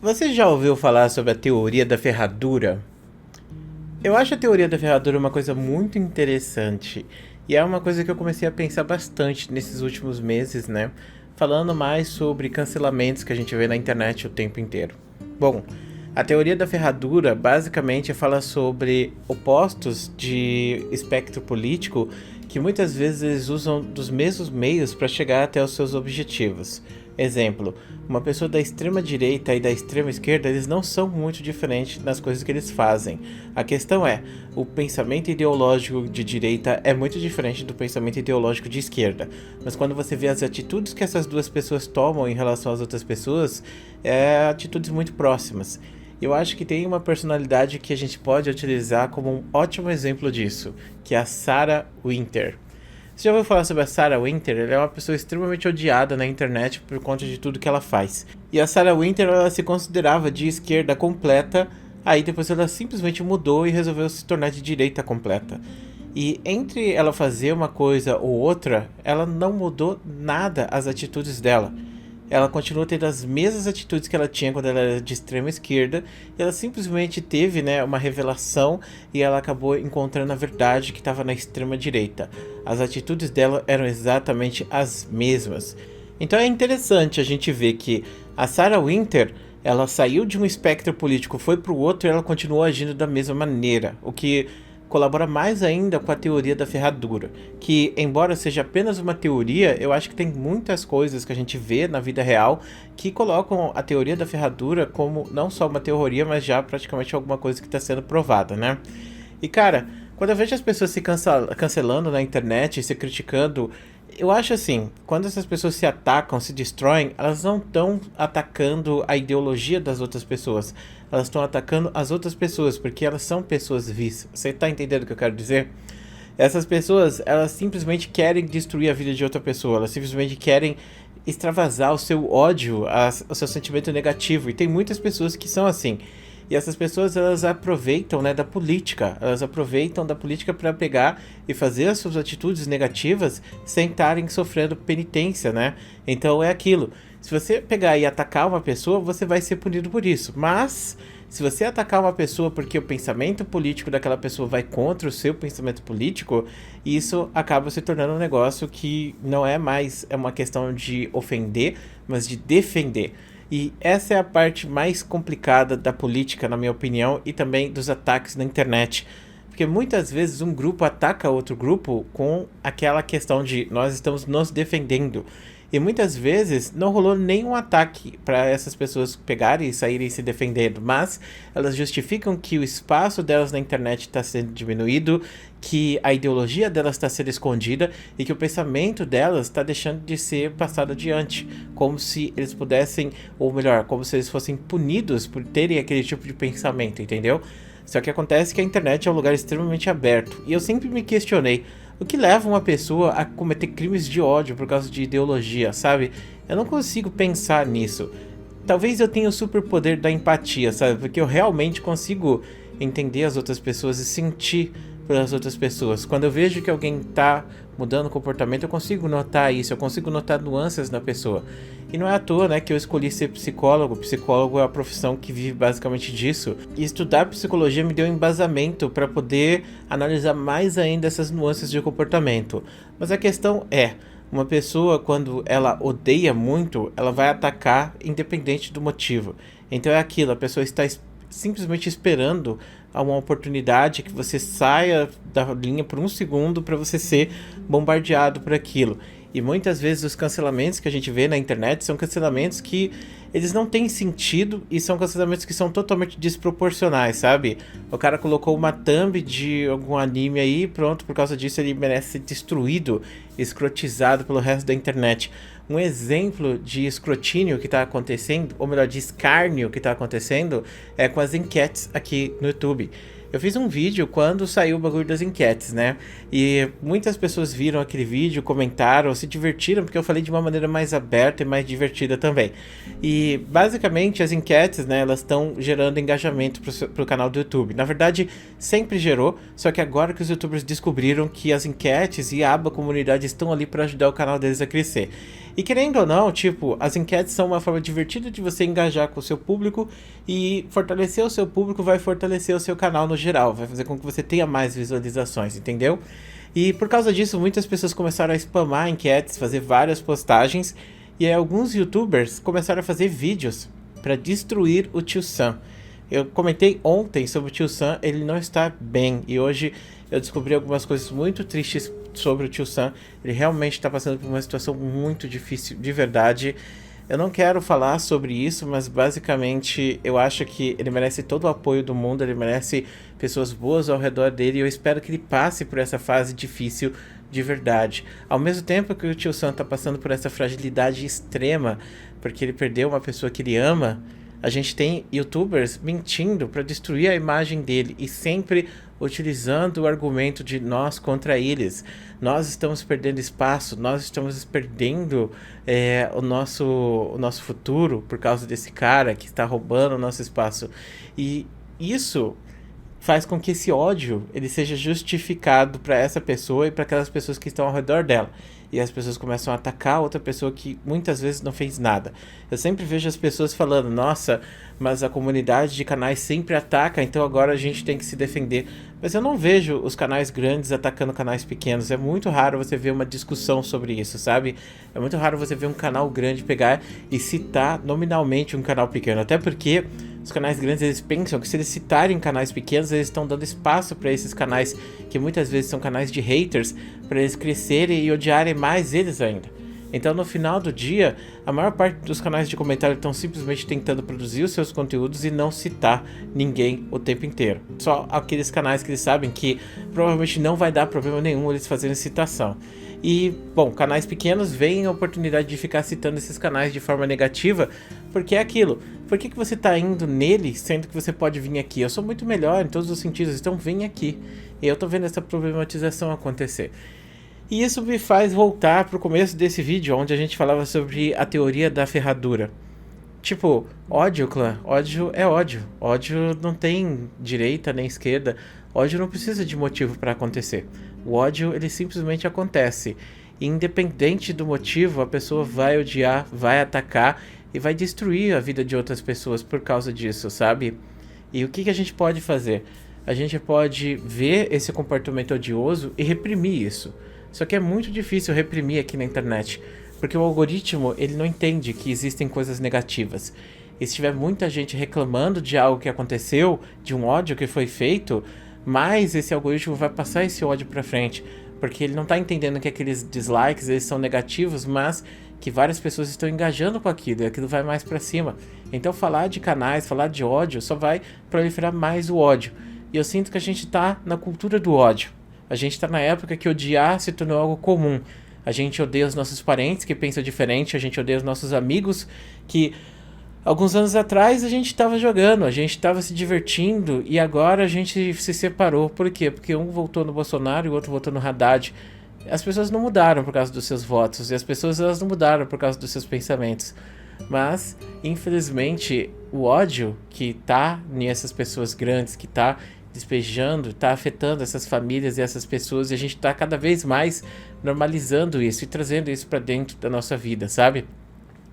Você já ouviu falar sobre a teoria da ferradura? Eu acho a teoria da ferradura uma coisa muito interessante. E é uma coisa que eu comecei a pensar bastante nesses últimos meses, né? Falando mais sobre cancelamentos que a gente vê na internet o tempo inteiro. Bom, a teoria da ferradura basicamente fala sobre opostos de espectro político que muitas vezes eles usam dos mesmos meios para chegar até os seus objetivos. Exemplo, uma pessoa da extrema direita e da extrema esquerda, eles não são muito diferentes nas coisas que eles fazem. A questão é, o pensamento ideológico de direita é muito diferente do pensamento ideológico de esquerda. Mas quando você vê as atitudes que essas duas pessoas tomam em relação às outras pessoas, atitudes muito próximas. Eu acho que tem uma personalidade que a gente pode utilizar como um ótimo exemplo disso, que é a Sarah Winter. Você já ouviu falar sobre a Sarah Winter? Ela é uma pessoa extremamente odiada na internet por conta de tudo que ela faz. E a Sarah Winter, ela se considerava de esquerda completa, aí depois ela simplesmente mudou e resolveu se tornar de direita completa. E entre ela fazer uma coisa ou outra, ela não mudou nada as atitudes dela. Ela continua tendo as mesmas atitudes que ela tinha quando ela era de extrema esquerda. E ela simplesmente teve, né, uma revelação e ela acabou encontrando a verdade que estava na extrema direita. As atitudes dela eram exatamente as mesmas. Então é interessante a gente ver que a Sarah Winter, ela saiu de um espectro político, foi para o outro e ela continuou agindo da mesma maneira, o que colabora mais ainda com a teoria da ferradura, que embora seja apenas uma teoria, eu acho que tem muitas coisas que a gente vê na vida real que colocam a teoria da ferradura como não só uma teoria, mas já praticamente alguma coisa que está sendo provada, né? E cara, quando eu vejo as pessoas se cancelando na internet, se criticando, eu acho assim, quando essas pessoas se atacam, se destroem, elas não estão atacando a ideologia das outras pessoas. Elas estão atacando as outras pessoas, porque elas são pessoas vis. Você tá entendendo o que eu quero dizer? Essas pessoas, elas simplesmente querem destruir a vida de outra pessoa. Elas simplesmente querem extravasar o seu ódio, o seu sentimento negativo. E tem muitas pessoas que são assim. E essas pessoas, elas aproveitam, né, da política. Elas aproveitam da política para pegar e fazer as suas atitudes negativas sem estarem sofrendo penitência, né? Então é aquilo. Se você pegar e atacar uma pessoa, você vai ser punido por isso. Mas se você atacar uma pessoa porque o pensamento político daquela pessoa vai contra o seu pensamento político, isso acaba se tornando um negócio que não é mais uma questão de ofender, mas de defender. E essa é a parte mais complicada da política, na minha opinião, e também dos ataques na internet. Porque muitas vezes um grupo ataca outro grupo com aquela questão de nós estamos nos defendendo. E muitas vezes não rolou nenhum ataque para essas pessoas pegarem e saírem se defendendo, mas elas justificam que o espaço delas na internet está sendo diminuído, que a ideologia delas está sendo escondida e que o pensamento delas está deixando de ser passado adiante, como se eles pudessem, ou melhor, como se eles fossem punidos por terem aquele tipo de pensamento, entendeu? Só que acontece que a internet é um lugar extremamente aberto e eu sempre me questionei o que leva uma pessoa a cometer crimes de ódio por causa de ideologia, sabe? Eu não consigo pensar nisso. Talvez eu tenha o superpoder da empatia, sabe? Porque eu realmente consigo entender as outras pessoas e sentir pelas outras pessoas. Quando eu vejo que alguém tá mudando o comportamento, eu consigo notar isso, eu consigo notar nuances na pessoa. E não é à toa, né, que eu escolhi ser psicólogo. Psicólogo é a profissão que vive basicamente disso. E estudar psicologia me deu um embasamento para poder analisar mais ainda essas nuances de comportamento. Mas a questão é, uma pessoa quando ela odeia muito, ela vai atacar independente do motivo. Então é aquilo, a pessoa está simplesmente esperando a uma oportunidade que você saia da linha por um segundo para você ser bombardeado por aquilo. E muitas vezes os cancelamentos que a gente vê na internet são cancelamentos que eles não têm sentido e são cancelamentos que são totalmente desproporcionais, sabe? O cara colocou uma thumb de algum anime aí, pronto, por causa disso ele merece ser destruído, escrotizado pelo resto da internet. Um exemplo de escrutínio que está acontecendo, ou melhor, de escárnio que está acontecendo, é com as enquetes aqui no YouTube. Eu fiz um vídeo quando saiu o bagulho das enquetes, né? E muitas pessoas viram aquele vídeo, comentaram, se divertiram, porque eu falei de uma maneira mais aberta e mais divertida também. E basicamente as enquetes, né, elas estão gerando engajamento pro canal do YouTube. Na verdade, sempre gerou, só que agora que os YouTubers descobriram que as enquetes e a aba comunidade estão ali para ajudar o canal deles a crescer. E querendo ou não, tipo, as enquetes são uma forma divertida de você engajar com o seu público, e fortalecer o seu público vai fortalecer o seu canal no geral, vai fazer com que você tenha mais visualizações, entendeu? E por causa disso, muitas pessoas começaram a spamar enquetes, fazer várias postagens, e aí alguns YouTubers começaram a fazer vídeos para destruir o Tio Sam. Eu comentei ontem sobre o Tio Sam, ele não está bem, e hoje eu descobri algumas coisas muito tristes sobre o Tio Sam. Ele realmente está passando por uma situação muito difícil, de verdade. Eu não quero falar sobre isso, mas basicamente eu acho que ele merece todo o apoio do mundo, ele merece pessoas boas ao redor dele, e eu espero que ele passe por essa fase difícil de verdade. Ao mesmo tempo que o Tio Sam está passando por essa fragilidade extrema, porque ele perdeu uma pessoa que ele ama, a gente tem YouTubers mentindo para destruir a imagem dele e sempre utilizando o argumento de nós contra eles. Nós estamos perdendo espaço, nós estamos perdendo o nosso futuro por causa desse cara que está roubando o nosso espaço. E isso faz com que esse ódio ele seja justificado para essa pessoa e para aquelas pessoas que estão ao redor dela. E as pessoas começam a atacar outra pessoa que muitas vezes não fez nada. Eu sempre vejo as pessoas falando, nossa, mas a comunidade de canais sempre ataca, então agora a gente tem que se defender. Mas eu não vejo os canais grandes atacando canais pequenos. É muito raro você ver uma discussão sobre isso, sabe? É muito raro você ver um canal grande pegar e citar nominalmente um canal pequeno. Até porque os canais grandes, eles pensam que se eles citarem canais pequenos, eles estão dando espaço para esses canais, que muitas vezes são canais de haters, para eles crescerem e odiarem mais eles ainda. Então, no final do dia, a maior parte dos canais de comentário estão simplesmente tentando produzir os seus conteúdos e não citar ninguém o tempo inteiro. Só aqueles canais que eles sabem que provavelmente não vai dar problema nenhum eles fazerem citação. E, bom, canais pequenos veem a oportunidade de ficar citando esses canais de forma negativa, porque é aquilo. Por que você tá indo nele, sendo que você pode vir aqui? Eu sou muito melhor em todos os sentidos, então vem aqui. E eu tô vendo essa problematização acontecer. E isso me faz voltar pro começo desse vídeo, onde a gente falava sobre a teoria da ferradura. Tipo, ódio, clã. Ódio é ódio. Ódio não tem direita nem esquerda. Ódio não precisa de motivo para acontecer. O ódio, ele simplesmente acontece. E independente do motivo, a pessoa vai odiar, vai atacar e vai destruir a vida de outras pessoas por causa disso, sabe? E o que a gente pode fazer? A gente pode ver esse comportamento odioso e reprimir isso. Só que é muito difícil reprimir aqui na internet, porque o algoritmo, ele não entende que existem coisas negativas. E se tiver muita gente reclamando de algo que aconteceu, de um ódio que foi feito, mais esse algoritmo vai passar esse ódio pra frente, porque ele não tá entendendo que aqueles dislikes, eles são negativos, mas que várias pessoas estão engajando com aquilo, e aquilo vai mais pra cima. Então falar de canais, falar de ódio, só vai proliferar mais o ódio. E eu sinto que a gente tá na cultura do ódio. A gente tá na época que odiar se tornou algo comum. A gente odeia os nossos parentes que pensam diferente, a gente odeia os nossos amigos que alguns anos atrás a gente estava jogando, a gente estava se divertindo, e agora a gente se separou. Por quê? Porque um votou no Bolsonaro e o outro votou no Haddad. As pessoas não mudaram por causa dos seus votos, e as pessoas elas não mudaram por causa dos seus pensamentos. Mas, infelizmente, o ódio que tá nessas pessoas grandes, que tá despejando, tá afetando essas famílias e essas pessoas, e a gente tá cada vez mais normalizando isso e trazendo isso pra dentro da nossa vida, sabe?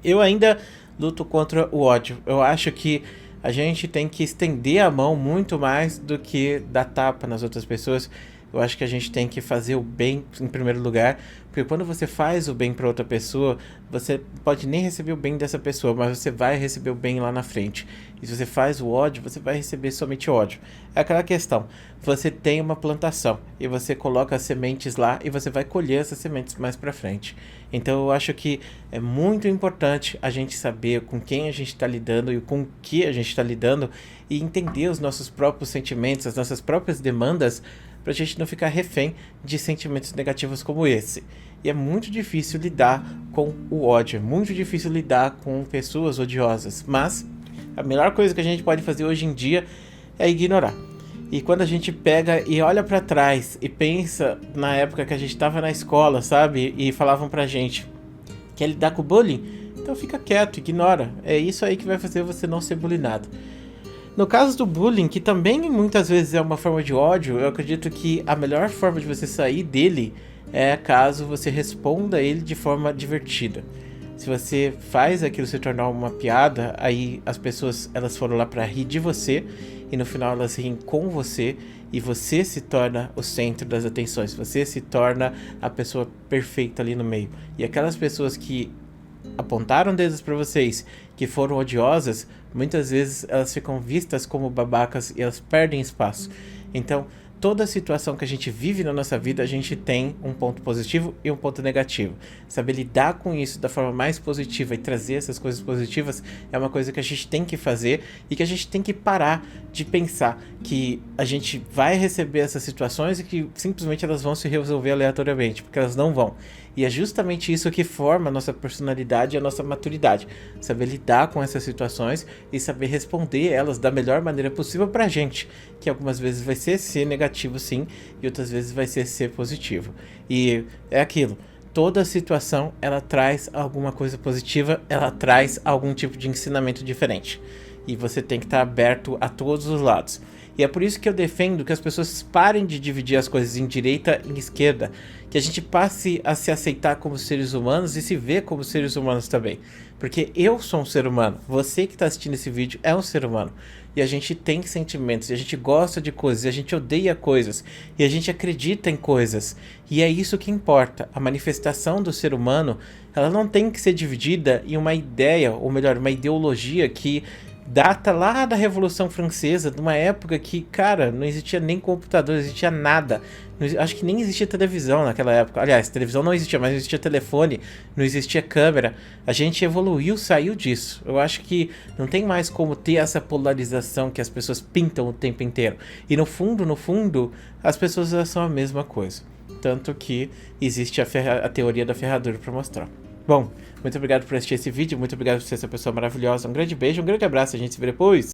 Eu ainda luto contra o ódio. Eu acho que a gente tem que estender a mão muito mais do que dar tapa nas outras pessoas. Eu acho que a gente tem que fazer o bem em primeiro lugar, porque quando você faz o bem para outra pessoa, você pode nem receber o bem dessa pessoa, mas você vai receber o bem lá na frente. E se você faz o ódio, você vai receber somente ódio. É aquela questão, você tem uma plantação e você coloca as sementes lá e você vai colher essas sementes mais para frente. Então eu acho que é muito importante a gente saber com quem a gente está lidando e com o que a gente está lidando, e entender os nossos próprios sentimentos, as nossas próprias demandas, pra gente não ficar refém de sentimentos negativos como esse. E é muito difícil lidar com o ódio, é muito difícil lidar com pessoas odiosas, mas a melhor coisa que a gente pode fazer hoje em dia é ignorar. E quando a gente pega e olha pra trás e pensa na época que a gente tava na escola, sabe? E falavam pra gente: quer lidar com o bullying? Então fica quieto, ignora. É isso aí que vai fazer você não ser bullyingado. No caso do bullying, que também muitas vezes é uma forma de ódio, eu acredito que a melhor forma de você sair dele é caso você responda ele de forma divertida. Se você faz aquilo se tornar uma piada, aí as pessoas elas foram lá pra rir de você e no final elas riem com você e você se torna o centro das atenções, você se torna a pessoa perfeita ali no meio. E aquelas pessoas que apontaram dedos para vocês, que foram odiosas, muitas vezes elas ficam vistas como babacas e elas perdem espaço. Então, toda situação que a gente vive na nossa vida, a gente tem um ponto positivo e um ponto negativo. Saber lidar com isso da forma mais positiva e trazer essas coisas positivas é uma coisa que a gente tem que fazer e que a gente tem que parar de pensar que a gente vai receber essas situações e que simplesmente elas vão se resolver aleatoriamente, porque elas não vão. E é justamente isso que forma a nossa personalidade e a nossa maturidade. Saber lidar com essas situações e saber responder elas da melhor maneira possível pra gente, que algumas vezes vai ser negativo sim, e outras vezes vai ser positivo. E é aquilo, toda situação ela traz alguma coisa positiva, ela traz algum tipo de ensinamento diferente. E você tem que estar aberto a todos os lados. E é por isso que eu defendo que as pessoas parem de dividir as coisas em direita e esquerda, que a gente passe a se aceitar como seres humanos e se ver como seres humanos também. Porque eu sou um ser humano, você que está assistindo esse vídeo é um ser humano. E a gente tem sentimentos, e a gente gosta de coisas, e a gente odeia coisas, e a gente acredita em coisas. E é isso que importa. A manifestação do ser humano, ela não tem que ser dividida em uma ideia, ou melhor, uma ideologia que data lá da Revolução Francesa, de uma época que, cara, não existia nem computador, não existia nada. Acho que nem existia televisão naquela época. Aliás, televisão não existia, mas não existia telefone, não existia câmera. A gente evoluiu, saiu disso. Eu acho que não tem mais como ter essa polarização que as pessoas pintam o tempo inteiro. E no fundo, as pessoas são a mesma coisa. Tanto que existe a teoria da ferradura para mostrar. Bom, muito obrigado por assistir esse vídeo, muito obrigado por ser essa pessoa maravilhosa. Um grande beijo, um grande abraço, a gente se vê depois.